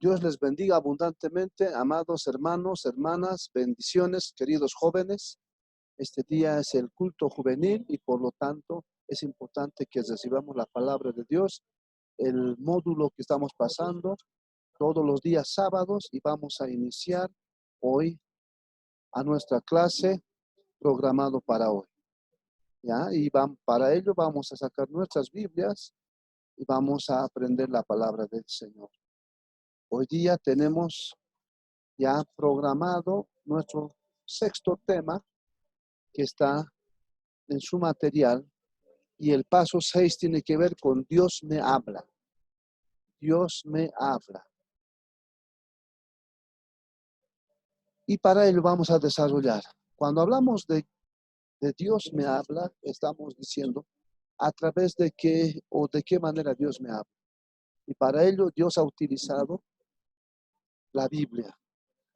Dios les bendiga abundantemente, amados hermanos, hermanas, bendiciones, queridos jóvenes. Este día es el culto juvenil y por lo tanto es importante que recibamos la palabra de Dios, el módulo que estamos pasando todos los días sábados, y vamos a iniciar hoy a nuestra clase programado para hoy. ¿Ya? Para ello vamos a sacar nuestras Biblias y vamos a aprender la palabra del Señor. Hoy día tenemos ya programado nuestro sexto tema que está en su material, y el paso 6 tiene que ver con Dios me habla. Dios me habla. Y para ello vamos a desarrollar. Cuando hablamos de Dios me habla, estamos diciendo a través de qué o de qué manera Dios me habla. Y para ello Dios ha utilizado la Biblia.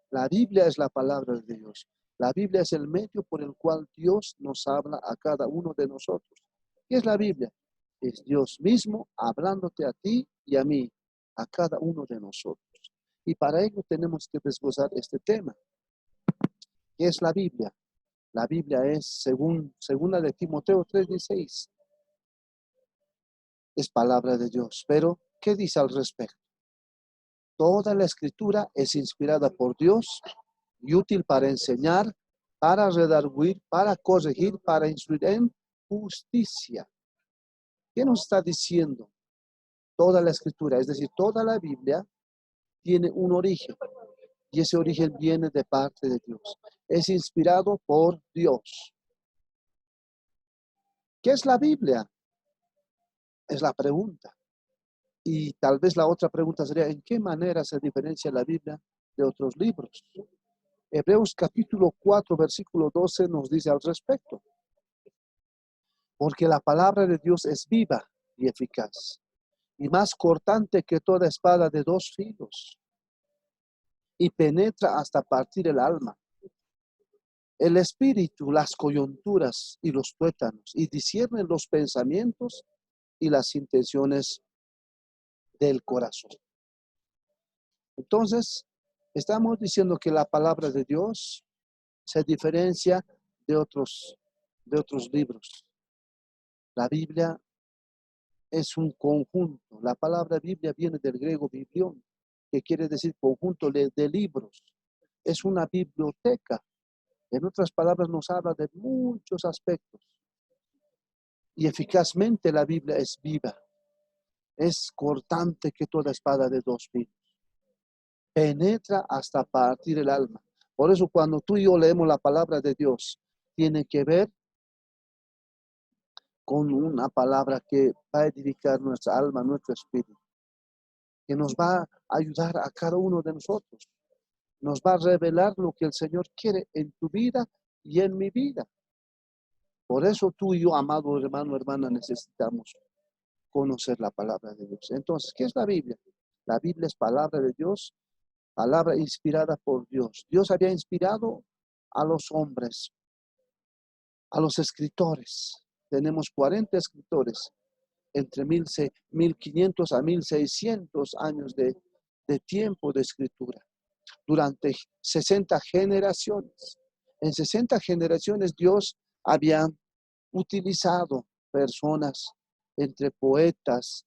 La Biblia es la palabra de Dios. La Biblia es el medio por el cual Dios nos habla a cada uno de nosotros. ¿Qué es la Biblia? Es Dios mismo hablándote a ti y a mí, a cada uno de nosotros. Y para ello tenemos que desglosar este tema. ¿Qué es la Biblia? La Biblia es, según de Timoteo 3:16, es palabra de Dios. Pero, ¿qué dice al respecto? Toda la escritura es inspirada por Dios y útil para enseñar, para redarguir, para corregir, para instruir en justicia. ¿Qué nos está diciendo? Toda la escritura, es decir, toda la Biblia tiene un origen, y ese origen viene de parte de Dios. Es inspirado por Dios. ¿Qué es la Biblia? Es la pregunta. Y tal vez la otra pregunta sería, ¿en qué manera se diferencia la Biblia de otros libros? Hebreos capítulo 4, versículo 12 nos dice al respecto. Porque la palabra de Dios es viva y eficaz, y más cortante que toda espada de dos filos, y penetra hasta partir el alma, el espíritu, las coyunturas y los tuétanos, y discierne los pensamientos y las intenciones del corazón. Entonces, estamos diciendo que la palabra de Dios se diferencia de otros libros. La Biblia es un conjunto. La palabra Biblia viene del griego biblión, que quiere decir conjunto de libros. Es una biblioteca. En otras palabras, nos habla de muchos aspectos. Y eficazmente la Biblia es viva. Es cortante que toda espada de dos filos. Penetra hasta partir el alma. Por eso cuando tú y yo leemos la palabra de Dios, tiene que ver con una palabra que va a edificar nuestra alma, nuestro espíritu, que nos va a ayudar a cada uno de nosotros. Nos va a revelar lo que el Señor quiere en tu vida y en mi vida. Por eso tú y yo, amado hermano, hermana, necesitamos conocer la palabra de Dios. Entonces, ¿qué es la Biblia? La Biblia es palabra de Dios, palabra inspirada por Dios. Dios había inspirado a los hombres, a los escritores. Tenemos 40 escritores entre 1500 a 1600 años de tiempo de escritura, durante 60 generaciones. En 60 generaciones Dios había utilizado personas entre poetas,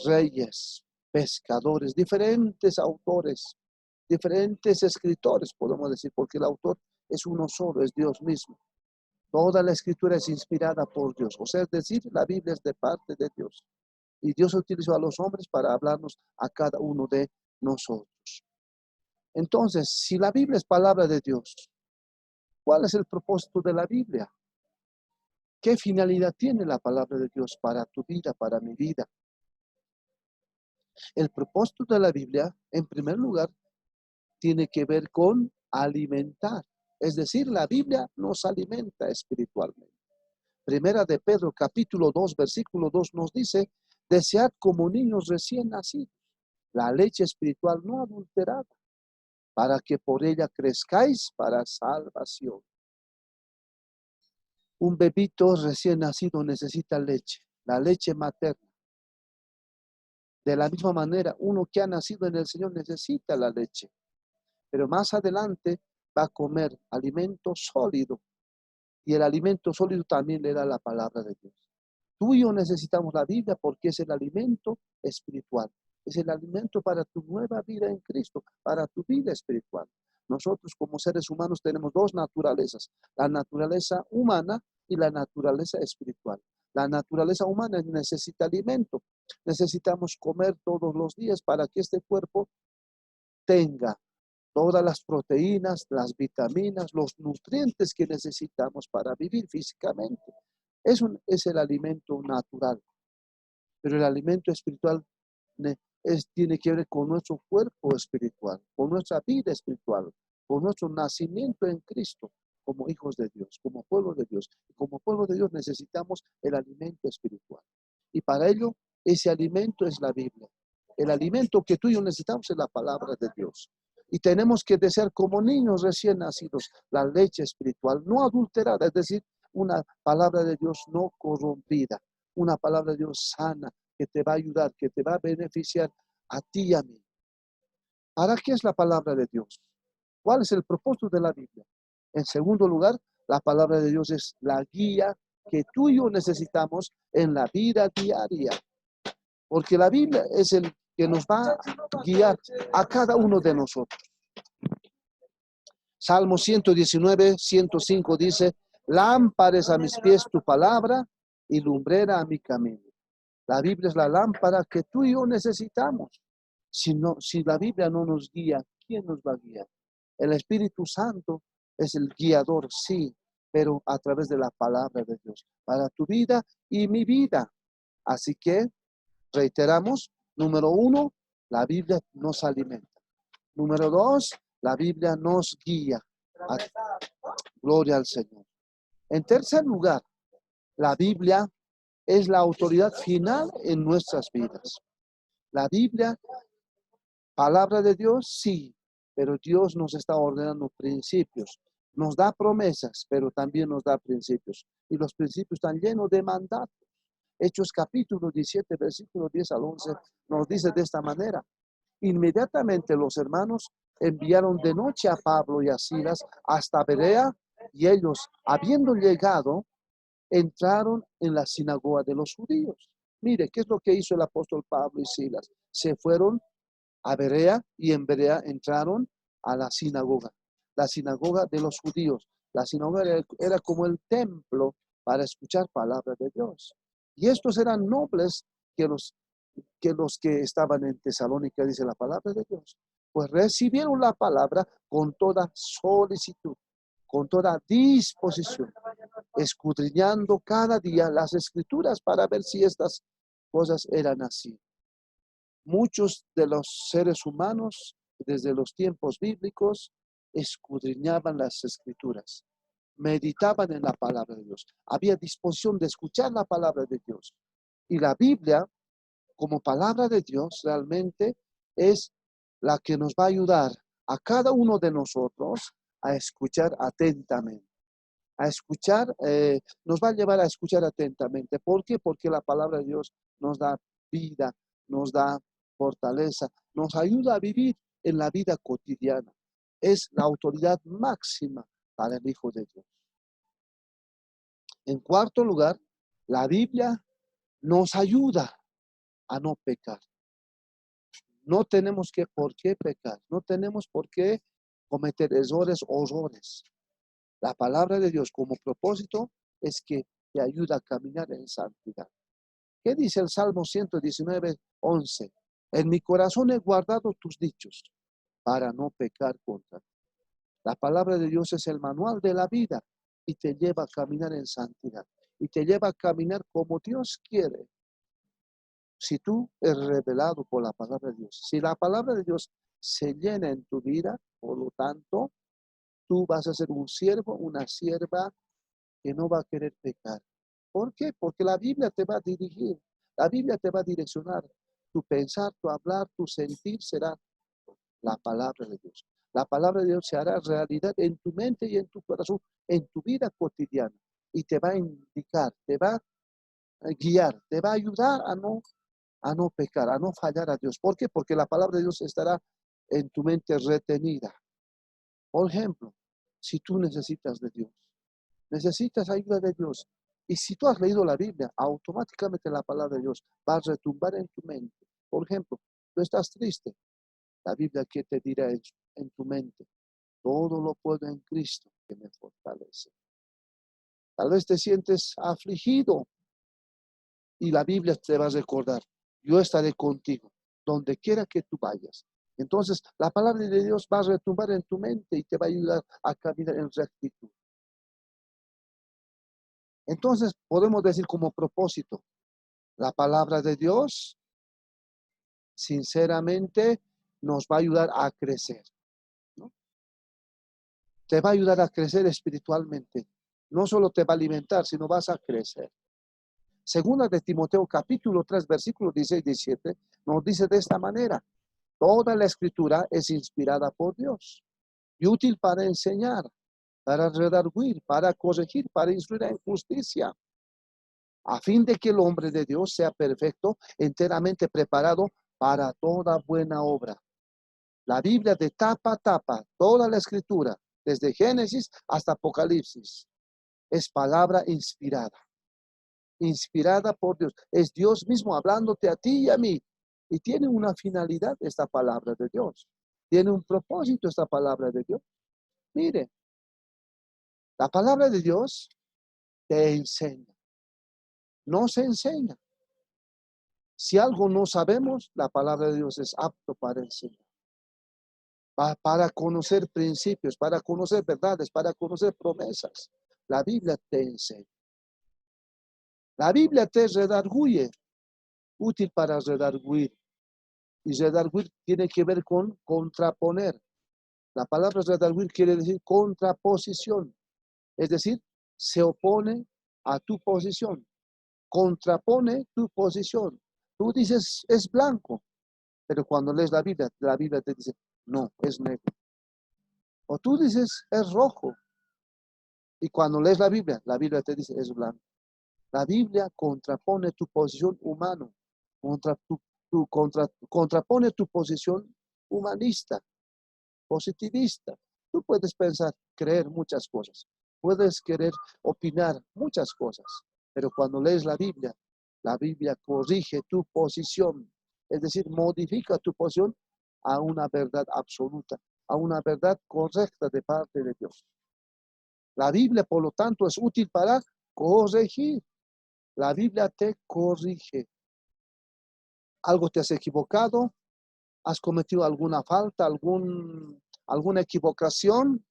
reyes, pescadores, diferentes autores, diferentes escritores, podemos decir, porque el autor es uno solo, es Dios mismo. Toda la escritura es inspirada por Dios, o sea, es decir, la Biblia es de parte de Dios. Y Dios utilizó a los hombres para hablarnos a cada uno de nosotros. Entonces, si la Biblia es palabra de Dios, ¿cuál es el propósito de la Biblia? ¿Qué finalidad tiene la palabra de Dios para tu vida, para mi vida? El propósito de la Biblia, en primer lugar, tiene que ver con alimentar. Es decir, la Biblia nos alimenta espiritualmente. Primera de Pedro, capítulo 2, versículo 2 nos dice, desead como niños recién nacidos la leche espiritual no adulterada, para que por ella crezcáis para salvación. Un bebito recién nacido necesita leche, la leche materna. De la misma manera, uno que ha nacido en el Señor necesita la leche, pero más adelante va a comer alimento sólido, y el alimento sólido también le da la palabra de Dios. Tú y yo necesitamos la Biblia porque es el alimento espiritual, es el alimento para tu nueva vida en Cristo, para tu vida espiritual. Nosotros como seres humanos tenemos dos naturalezas, la naturaleza humana y la naturaleza espiritual. La naturaleza humana necesita alimento, necesitamos comer todos los días para que este cuerpo tenga todas las proteínas, las vitaminas, los nutrientes que necesitamos para vivir físicamente. Es el alimento natural, pero el alimento espiritual tiene que ver con nuestro cuerpo espiritual, con nuestra vida espiritual, con nuestro nacimiento en Cristo, como hijos de Dios, como pueblo de Dios. Y como pueblo de Dios necesitamos el alimento espiritual. Y para ello, ese alimento es la Biblia. El alimento que tú y yo necesitamos es la palabra de Dios. Y tenemos que desear como niños recién nacidos la leche espiritual, no adulterada, es decir, una palabra de Dios no corrompida, una palabra de Dios sana, que te va a ayudar, que te va a beneficiar a ti y a mí. ¿Para qué es la palabra de Dios? ¿Cuál es el propósito de la Biblia? En segundo lugar, la palabra de Dios es la guía que tú y yo necesitamos en la vida diaria. Porque la Biblia es el que nos va a guiar a cada uno de nosotros. Salmo 119, 105 dice, lámpara es a mis pies tu palabra y lumbrera a mi camino. La Biblia es la lámpara que tú y yo necesitamos. Si la Biblia no nos guía, ¿quién nos va a guiar? El Espíritu Santo es el guiador, sí, pero a través de la palabra de Dios, para tu vida y mi vida. Así que, reiteramos, número uno, la Biblia nos alimenta. Número dos, la Biblia nos guía. Gloria al Señor. En tercer lugar, la Biblia es la autoridad final en nuestras vidas. La Biblia, palabra de Dios, sí, pero Dios nos está ordenando principios. Nos da promesas, pero también nos da principios. Y los principios están llenos de mandatos. Hechos capítulo 17, versículo 10 al 11, nos dice de esta manera. Inmediatamente los hermanos enviaron de noche a Pablo y a Silas hasta Berea, y ellos, habiendo llegado, entraron en la sinagoga de los judíos. Mire, ¿qué es lo que hizo el apóstol Pablo y Silas? Se fueron a Berea y en Berea entraron a la sinagoga de los judíos. La sinagoga era como el templo para escuchar palabra de Dios. Y estos eran nobles que los que estaban en Tesalónica, dice la palabra de Dios. Pues recibieron la palabra con toda solicitud, con toda disposición, escudriñando cada día las escrituras para ver si estas cosas eran así. Muchos de los seres humanos, desde los tiempos bíblicos, escudriñaban las escrituras, meditaban en la palabra de Dios. Había disposición de escuchar la palabra de Dios. Y la Biblia, como palabra de Dios, realmente es la que nos va a ayudar a cada uno de nosotros a escuchar atentamente. A escuchar, nos va a llevar a escuchar atentamente. ¿Por qué? Porque la palabra de Dios nos da vida, nos da fortaleza, nos ayuda a vivir en la vida cotidiana. Es la autoridad máxima para el Hijo de Dios. En cuarto lugar, la Biblia nos ayuda a no pecar. No tenemos por qué pecar, no tenemos por qué cometer errores o horrores. La palabra de Dios como propósito es que te ayuda a caminar en santidad. ¿Qué dice el Salmo 119, 11? En mi corazón he guardado tus dichos para no pecar contra ti. La palabra de Dios es el manual de la vida y te lleva a caminar en santidad y te lleva a caminar como Dios quiere. Si tú eres revelado por la palabra de Dios, si la palabra de Dios se llena en tu vida, por lo tanto, tú vas a ser un siervo, una sierva que no va a querer pecar. ¿Por qué? Porque la Biblia te va a dirigir, la Biblia te va a direccionar. Tu pensar, tu hablar, tu sentir será la palabra de Dios. La palabra de Dios se hará realidad en tu mente y en tu corazón, en tu vida cotidiana. Y te va a indicar, te va a guiar, te va a ayudar a no a no pecar, a no fallar a Dios. ¿Por qué? Porque la palabra de Dios estará en tu mente retenida. Por ejemplo, si tú necesitas de Dios, necesitas ayuda de Dios, y si tú has leído la Biblia, automáticamente la palabra de Dios va a retumbar en tu mente. Por ejemplo, tú estás triste, la Biblia, ¿qué te dirá en tu mente? Todo lo puedo en Cristo que me fortalece. Tal vez te sientes afligido y la Biblia te va a recordar, yo estaré contigo, donde quiera que tú vayas. Entonces, la palabra de Dios va a retumbar en tu mente y te va a ayudar a caminar en rectitud. Entonces, podemos decir como propósito, la palabra de Dios, sinceramente, nos va a ayudar a crecer, ¿no? Te va a ayudar a crecer espiritualmente. No solo te va a alimentar, sino vas a crecer. Segunda de Timoteo capítulo 3, versículos 16 y 17, nos dice de esta manera: toda la escritura es inspirada por Dios y útil para enseñar, para redarguir, para corregir, para instruir en justicia, a fin de que el hombre de Dios sea perfecto, enteramente preparado para toda buena obra. La Biblia de tapa a tapa, toda la escritura, desde Génesis hasta Apocalipsis, es palabra inspirada. Inspirada por Dios. Es Dios mismo hablándote a ti y a mí. Y tiene una finalidad esta palabra de Dios. Tiene un propósito esta palabra de Dios. Mire, la palabra de Dios te enseña. No se enseña. Si algo no sabemos, la palabra de Dios es apto para enseñar. Para conocer principios, para conocer verdades, para conocer promesas. La Biblia te enseña. La Biblia te redarguye, útil para redarguir. Y redarguir tiene que ver con contraponer. La palabra redarguir quiere decir contraposición. Es decir, se opone a tu posición. Contrapone tu posición. Tú dices, es blanco, pero cuando lees la Biblia te dice, no, es negro. O tú dices, es rojo, y cuando lees la Biblia te dice, es blanco. La Biblia contrapone tu posición humana, contrapone tu posición humanista, positivista. Tú puedes pensar, creer muchas cosas, puedes querer opinar muchas cosas, pero cuando lees la Biblia corrige tu posición, es decir, modifica tu posición a una verdad absoluta, a una verdad correcta de parte de Dios. La Biblia, por lo tanto, es útil para corregir. La Biblia te corrige. Algo te has equivocado, has cometido alguna falta, alguna equivocación,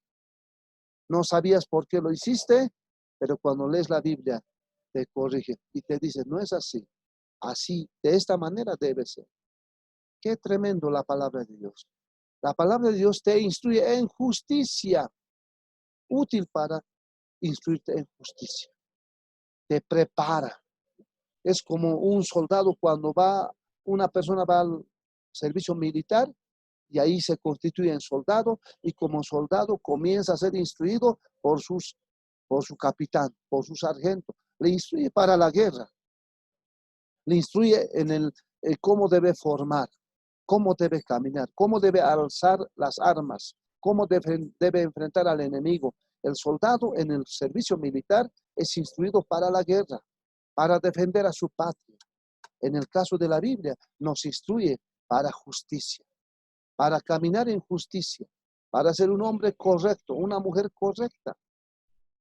no sabías por qué lo hiciste, pero cuando lees la Biblia te corrige y te dice, no es así, así, de esta manera debe ser. Qué tremendo la palabra de Dios. La palabra de Dios te instruye en justicia, útil para instruirte en justicia. Te prepara. Es como un soldado cuando una persona va al servicio militar y ahí se constituye en soldado y como soldado comienza a ser instruido por su capitán, por su sargento. Le instruye para la guerra. Le instruye en cómo debe formar, cómo debe caminar, cómo debe alzar las armas, cómo debe enfrentar al enemigo. El soldado en el servicio militar es instruido para la guerra, para defender a su patria. En el caso de la Biblia, nos instruye para justicia, para caminar en justicia, para ser un hombre correcto, una mujer correcta.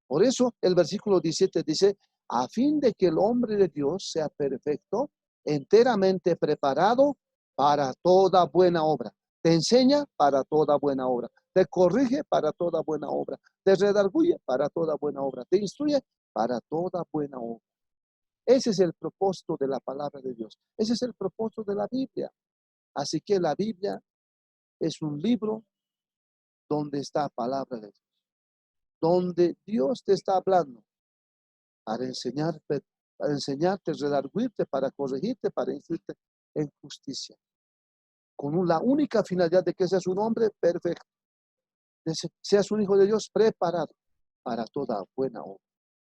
Por eso el versículo 17 dice, a fin de que el hombre de Dios sea perfecto, enteramente preparado para toda buena obra. Te enseña para toda buena obra. Te corrige para toda buena obra. Te redarguye para toda buena obra. Te instruye para toda buena obra. Ese es el propósito de la palabra de Dios. Ese es el propósito de la Biblia. Así que la Biblia es un libro donde está palabra de Dios, donde Dios te está hablando para enseñarte, redarguirte, para corregirte, para instruirte en justicia, con la única finalidad de que seas un hombre perfecto, seas un hijo de Dios preparado para toda buena obra.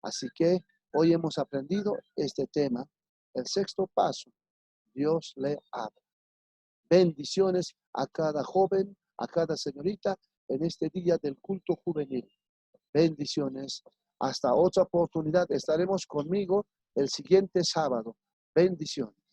Así que hoy hemos aprendido este tema, el sexto paso. Dios le habla. Bendiciones a cada joven, a cada señorita en este día del culto juvenil. Bendiciones. Hasta otra oportunidad. Estaremos conmigo el siguiente sábado. Bendiciones.